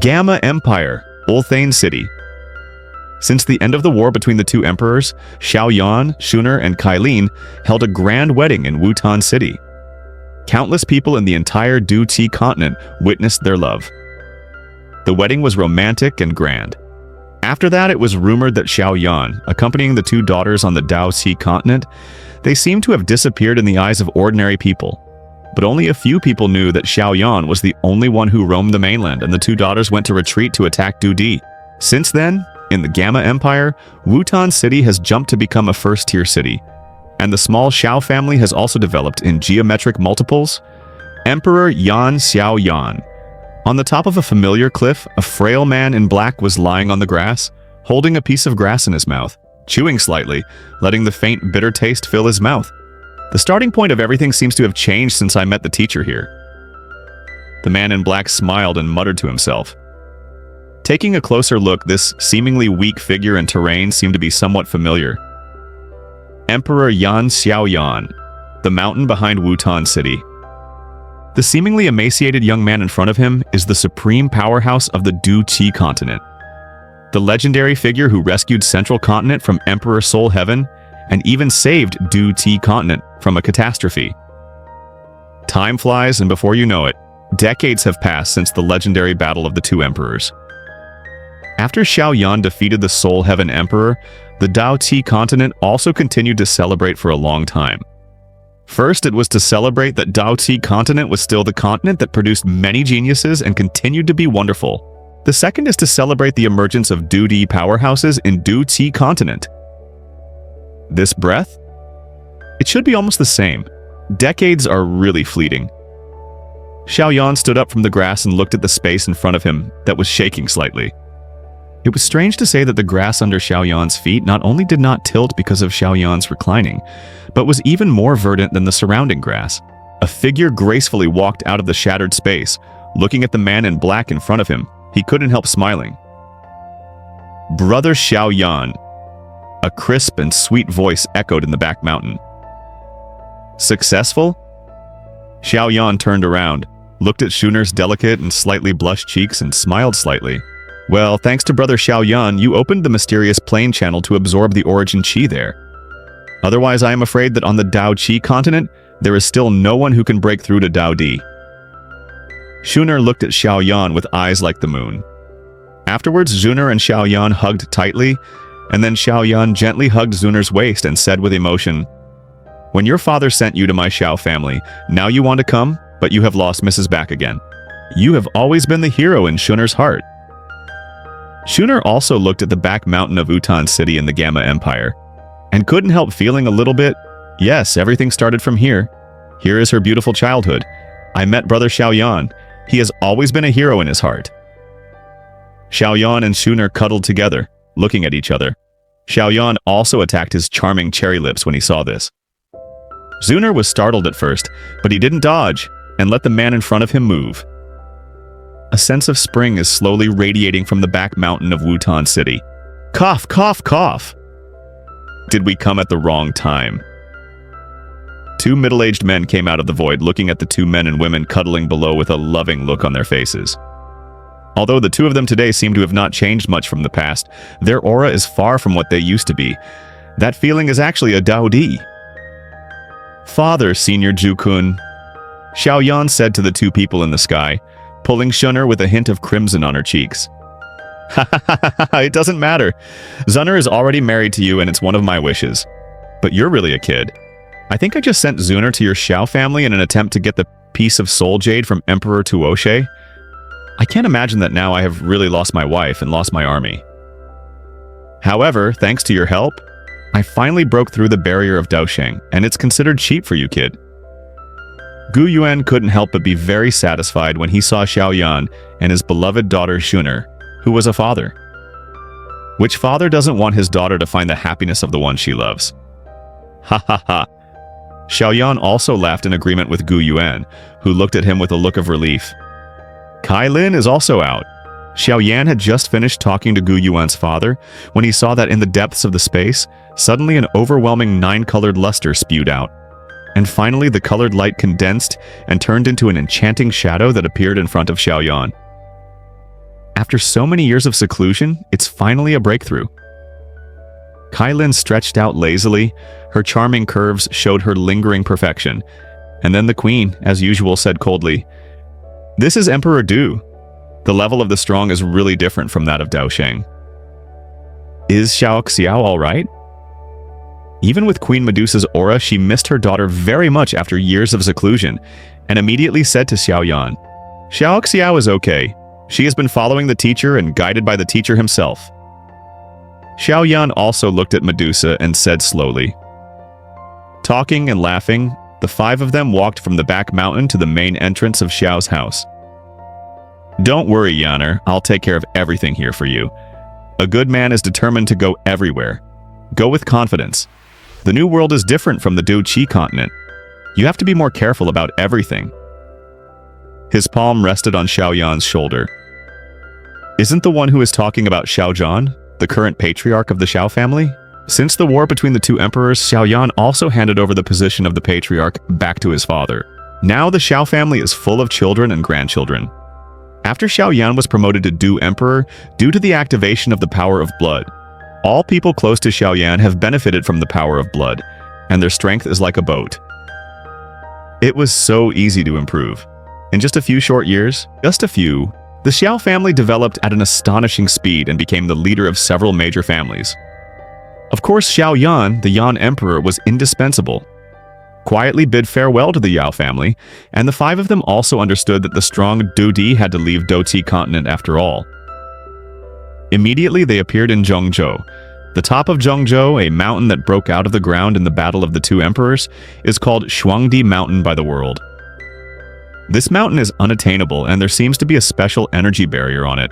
Gamma Empire, Ulthane City. Since the end of the war between the two emperors, Xiao, Shuner, and Kailin held a grand wedding in Wutan City. Countless people in the entire Du-Chi continent witnessed their love. The wedding was romantic and grand. After that, it was rumored that Xiao, accompanying the two daughters on the Dao-Chi continent, they seemed to have disappeared in the eyes of ordinary people. But only a few people knew that Xiao was the only one who roamed the mainland, and the two daughters went to retreat to attack Du-Di. Since then, in the Gamma Empire, Wutan City has jumped to become a first-tier city, and the small Xiao family has also developed in geometric multiples. Emperor Yan Xiao Yan. On the top of a familiar cliff, a frail man in black was lying on the grass, holding a piece of grass in his mouth, chewing slightly, letting the faint bitter taste fill his mouth. The starting point of everything seems to have changed since I met the teacher here. The man in black smiled and muttered to himself. Taking a closer look, this seemingly weak figure and terrain seemed to be somewhat familiar. Emperor Yan Xiao Yan, the mountain behind Wutan City. The seemingly emaciated young man in front of him is the supreme powerhouse of the Du-Chi continent. The legendary figure who rescued Central Continent from Emperor Soul Heaven and even saved Du-Chi continent from a catastrophe. Time flies, and before you know it, decades have passed since the legendary battle of the two emperors. After Xiao Yan defeated the Soul Heaven Emperor, the Dao-Chi continent also continued to celebrate for a long time. First, it was to celebrate that Dao-Chi continent was still the continent that produced many geniuses and continued to be wonderful. The second is to celebrate the emergence of Du-Di powerhouses in Du-Chi continent. This breath? It should be almost the same. Decades are really fleeting. Xiao Yan stood up from the grass and looked at the space in front of him that was shaking slightly. It was strange to say that the grass under Xiao Yan's feet not only did not tilt because of Xiao Yan's reclining, but was even more verdant than the surrounding grass. A figure gracefully walked out of the shattered space, looking at the man in black in front of him. He couldn't help smiling. Brother Xiao Yan. A crisp and sweet voice echoed in the back mountain. Successful? Xiao Yan turned around, looked at Shuner's delicate and slightly blushed cheeks and smiled slightly. Well, thanks to Brother Xiao Yan, you opened the mysterious plane channel to absorb the origin chi there. Otherwise, I am afraid that on the Dao Chi continent, there is still no one who can break through to Dao Di. Shuner looked at Xiao Yan with eyes like the moon. Afterwards, Shuner and Xiao Yan hugged tightly, and then Xiao Yan gently hugged Shuner's waist and said with emotion, "When your father sent you to my Xiao family, now you want to come, but you have lost Mrs. back again. You have always been the hero in Shuner's heart." Shuner also looked at the back mountain of Wutan City in the Gamma Empire, and couldn't help feeling a little bit, yes, everything started from here. Here is her beautiful childhood. I met Brother Xiao Yan. He has always been a hero in his heart. Xiao Yan and Shuner cuddled together, looking at each other. Xiao Yan also attacked his charming cherry lips when he saw this. Shuner was startled at first, but he didn't dodge, and let the man in front of him move. A sense of spring is slowly radiating from the back mountain of Wutan City. Cough, cough, cough! Did we come at the wrong time? Two middle-aged men came out of the void, looking at the two men and women cuddling below with a loving look on their faces. Although the two of them today seem to have not changed much from the past, their aura is far from what they used to be. That feeling is actually a Dao Di. Father, Senior Ju-kun, Xiao Yan said to the two people in the sky, pulling Shuner with a hint of crimson on her cheeks. Ha ha ha ha, it doesn't matter. Shuner is already married to you and it's one of my wishes. But you're really a kid. I think I just sent Shuner to your Xiao family in an attempt to get the piece of soul jade from Emperor Tuoshe. I can't imagine that now I have really lost my wife and lost my army. However, thanks to your help, I finally broke through the barrier of Daosheng, and it's considered cheap for you, kid. Gu Yuan couldn't help but be very satisfied when he saw Xiao Yan and his beloved daughter Shuner, who was a father. Which father doesn't want his daughter to find the happiness of the one she loves? Ha ha ha. Xiao Yan also laughed in agreement with Gu Yuan, who looked at him with a look of relief. Kailin is also out. Xiao Yan had just finished talking to Gu Yuan's father when he saw that in the depths of the space, suddenly an overwhelming 9-colored luster spewed out. And finally the colored light condensed and turned into an enchanting shadow that appeared in front of Xiao Yan. After so many years of seclusion, it's finally a breakthrough. Kailin stretched out lazily. Her charming curves showed her lingering perfection. And then the queen, as usual, said coldly, "This is Emperor Du. The level of the strong is really different from that of Dao Sheng." Is Xiao all right? Even with Queen Medusa's aura, she missed her daughter very much after years of seclusion, and immediately said to Xiao, "Xiao is okay. She has been following the teacher and guided by the teacher himself." Xiao also looked at Medusa and said slowly. Talking and laughing, the five of them walked from the back mountain to the main entrance of Xiao's house. "Don't worry, Yaner, I'll take care of everything here for you. A good man is determined to go everywhere. Go with confidence. The new world is different from the Du-Chi continent. You have to be more careful about everything." His palm rested on Xiao shoulder. Isn't the one who is talking about Xiao, the current patriarch of the Xiao family? Since the war between the two emperors, Xiao also handed over the position of the patriarch back to his father. Now the Xiao family is full of children and grandchildren. After Xiao was promoted to Du Emperor due to the activation of the power of blood, all people close to Xiao have benefited from the power of blood, and their strength is like a boat. It was so easy to improve. In just a few short years, the Xiao family developed at an astonishing speed and became the leader of several major families. Of course, Xiao the Yan Emperor, was indispensable. Quietly bid farewell to the Yao family, and the five of them also understood that the strong Du Di had to leave Du-Chi continent after all. Immediately they appeared in Zhongzhou. The top of Zhongzhou, a mountain that broke out of the ground in the Battle of the Two Emperors, is called Shuangdi Mountain by the world. This mountain is unattainable, and there seems to be a special energy barrier on it.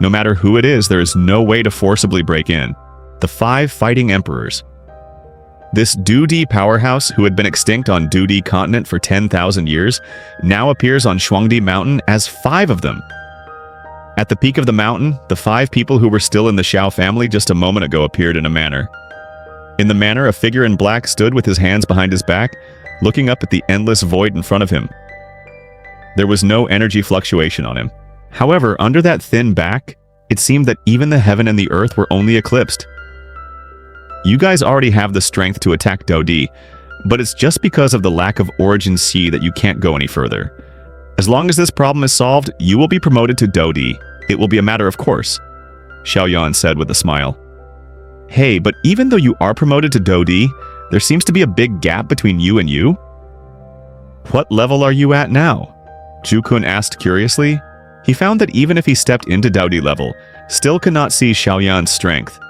No matter who it is, there is no way to forcibly break in. The five fighting emperors. This Du Di powerhouse, who had been extinct on Du Di continent for 10,000 years, now appears on Shuangdi Mountain as five of them. At the peak of the mountain, the five people who were still in the Xiao family just a moment ago appeared in a manner. In the manner, a figure in black stood with his hands behind his back, looking up at the endless void in front of him. There was no energy fluctuation on him. However, under that thin back, it seemed that even the heaven and the earth were only eclipsed. "You guys already have the strength to attack Dodi, but it's just because of the lack of Origin C that you can't go any further. As long as this problem is solved, you will be promoted to Dodi. It will be a matter of course," Xiao said with a smile. "Hey, but even though you are promoted to Dodi, there seems to be a big gap between you and you. What level are you at now?" Zhu asked curiously. He found that even if he stepped into Dodi level, still could not see Xiao strength.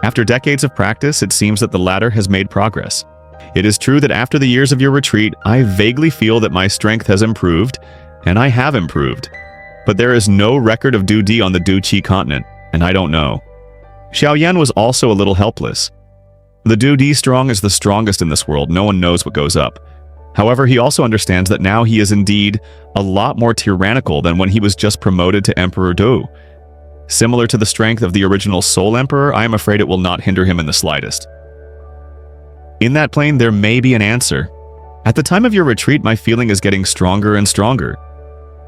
After decades of practice, it seems that the latter has made progress. "It is true that after the years of your retreat, I vaguely feel that my strength has improved, and I have improved. But there is no record of Du Di on the Du-Chi continent, and I don't know." Xiao was also a little helpless. The Du Di strong is the strongest in this world. No one knows what goes up. However, he also understands that now he is indeed a lot more tyrannical than when he was just promoted to Emperor Du. Similar to the strength of the original Soul Emperor, I am afraid it will not hinder him in the slightest. In that plane, there may be an answer. At the time of your retreat, my feeling is getting stronger and stronger.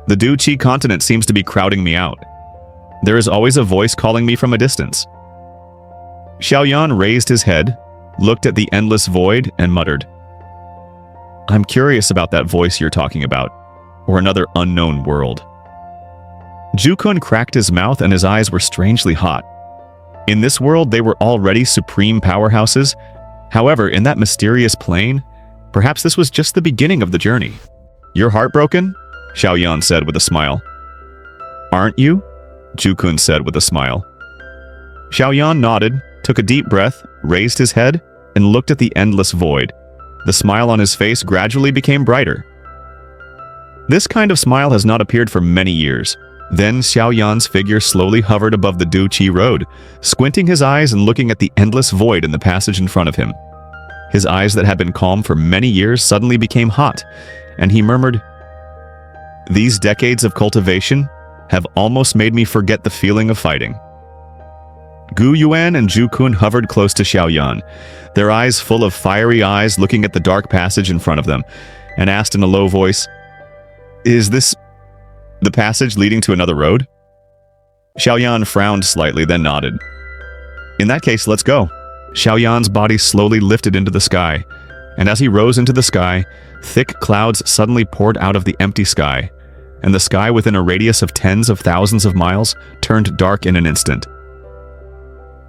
The Du-Chi continent seems to be crowding me out. There is always a voice calling me from a distance. Xiao raised his head, looked at the endless void, and muttered, "I'm curious about that voice you're talking about, or another unknown world." Zhu cracked his mouth and his eyes were strangely hot. In this world, they were already supreme powerhouses. However, in that mysterious plane, perhaps this was just the beginning of the journey. "You're heartbroken?" Xiao said with a smile. "Aren't you?" Zhu said with a smile. Xiao nodded, took a deep breath, raised his head, and looked at the endless void. The smile on his face gradually became brighter. This kind of smile has not appeared for many years. Then Xiao figure slowly hovered above the Du-Chi road, squinting his eyes and looking at the endless void in the passage in front of him. His eyes that had been calm for many years suddenly became hot, and he murmured, "These decades of cultivation have almost made me forget the feeling of fighting." Gu Yuan and Zhu hovered close to Xiao, their eyes full of fiery eyes looking at the dark passage in front of them, and asked in a low voice, "Is this the passage leading to another road?" Xiaoyan frowned slightly, then nodded. In that case, let's go. Xiaoyan's body slowly lifted into the sky, and as he rose into the sky, thick clouds suddenly poured out of the empty sky, and the sky within a radius of tens of thousands of miles turned dark in an instant.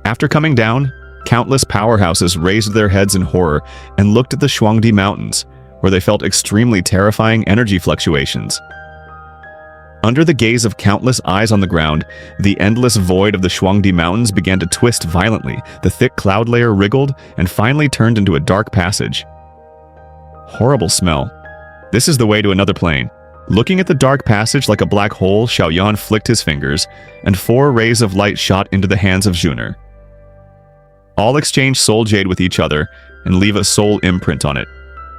After coming down, countless powerhouses raised their heads in horror and looked at the Shuangdi Mountains, where they felt extremely terrifying energy fluctuations. Under the gaze of countless eyes on the ground, the endless void of the Shuangdi Mountains began to twist violently, the thick cloud layer wriggled, and finally turned into a dark passage. Horrible smell. This is the way to another plane. Looking at the dark passage like a black hole, Xiaoyan flicked his fingers, and 4 rays of light shot into the hands of Juner. All exchange soul jade with each other and leave a soul imprint on it.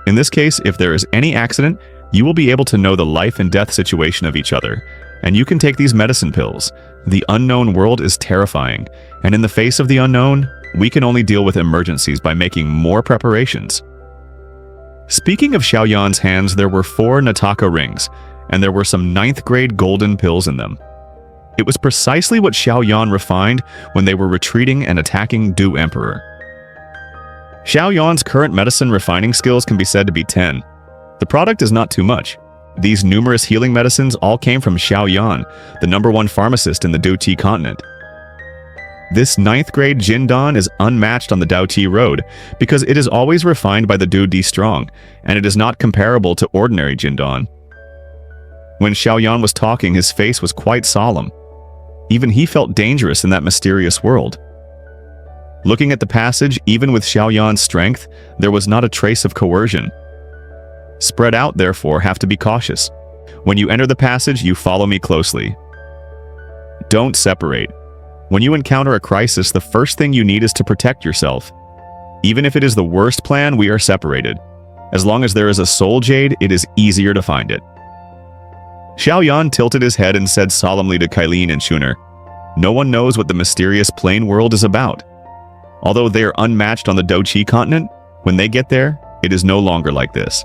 In this case, if there is any accident, you will be able to know the life and death situation of each other, and you can take these medicine pills. The unknown world is terrifying, and in the face of the unknown, we can only deal with emergencies by making more preparations. Speaking of Xiaoyan's hands, there were 4 Nataka rings, and there were some 9th grade golden pills in them. It was precisely what Xiaoyan refined when they were retreating and attacking Du Emperor. Xiaoyan's current medicine refining skills can be said to be 10. The product is not too much. These numerous healing medicines all came from Xiaoyan, the #1 pharmacist in the Douqi continent. This 9th grade Jindan is unmatched on the Douqi road because it is always refined by the Du Di Strong, and it is not comparable to ordinary Jindan. When Xiaoyan was talking, his face was quite solemn. Even he felt dangerous in that mysterious world. Looking at the passage, even with Xiaoyan's strength, there was not a trace of coercion. Spread out, therefore, have to be cautious. When you enter the passage, you follow me closely. Don't separate. When you encounter a crisis, the first thing you need is to protect yourself. Even if it is the worst plan, we are separated. As long as there is a soul jade, it is easier to find it. Xiaoyan tilted his head and said solemnly to Kailin and Shuner, "No one knows what the mysterious plane world is about. Although they are unmatched on the Douqi continent, when they get there, it is no longer like this."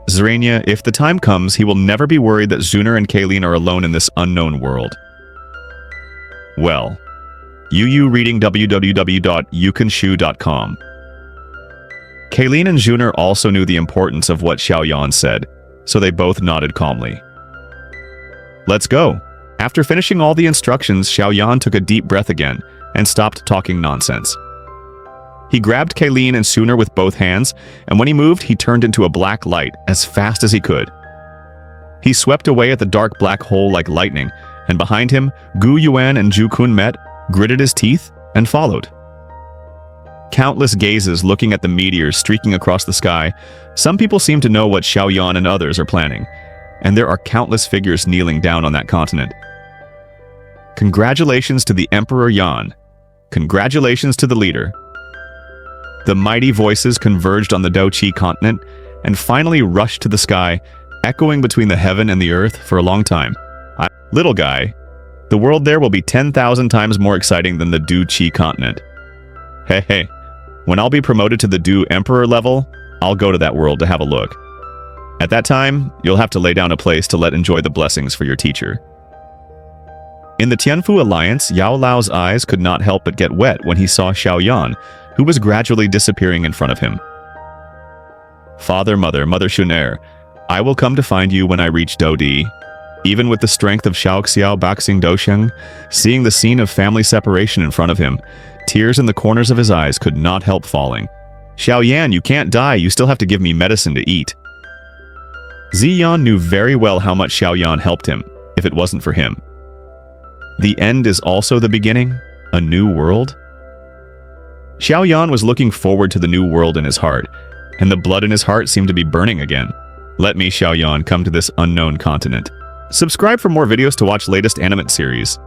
Zrania, if the time comes, he will never be worried that Zuner and Kailin are alone in this unknown world. Well, Yu reading www.yukanshu.com. Kailin and Zuner also knew the importance of what Xiaoyan said, so they both nodded calmly. Let's go. After finishing all the instructions, Xiaoyan took a deep breath again and stopped talking nonsense. He grabbed Kailin and Zuner with both hands, and when he moved, he turned into a black light as fast as he could. He swept away at the dark black hole like lightning, and behind him, Gu Yuan and Zhu Kun met, gritted his teeth, and followed. Countless gazes looking at the meteors streaking across the sky, some people seem to know what Xiaoyan and others are planning, and there are countless figures kneeling down on that continent. Congratulations to the Emperor Yan. Congratulations to the leader. The mighty voices converged on the Douqi continent and finally rushed to the sky, echoing between the heaven and the earth for a long time. Little guy, the world there will be 10,000 times more exciting than the Douqi continent. Hey, when I'll be promoted to the Du Emperor level, I'll go to that world to have a look. At that time, you'll have to lay down a place to let enjoy the blessings for your teacher. In the Tianfu Alliance, Yao Lao's eyes could not help but get wet when he saw Xiaoyan, who was gradually disappearing in front of him. Father, Mother Shuner, I will come to find you when I reach Dodi. Even with the strength of Xiao Baxing Dosheng, seeing the scene of family separation in front of him, tears in the corners of his eyes could not help falling. Xiaoyan, you can't die, you still have to give me medicine to eat. Ziyan knew very well how much Xiaoyan helped him, if it wasn't for him. The end is also the beginning? A new world? Xiaoyan was looking forward to the new world in his heart, and the blood in his heart seemed to be burning again. Let me, Xiaoyan, come to this unknown continent. Subscribe for more videos to watch latest anime series.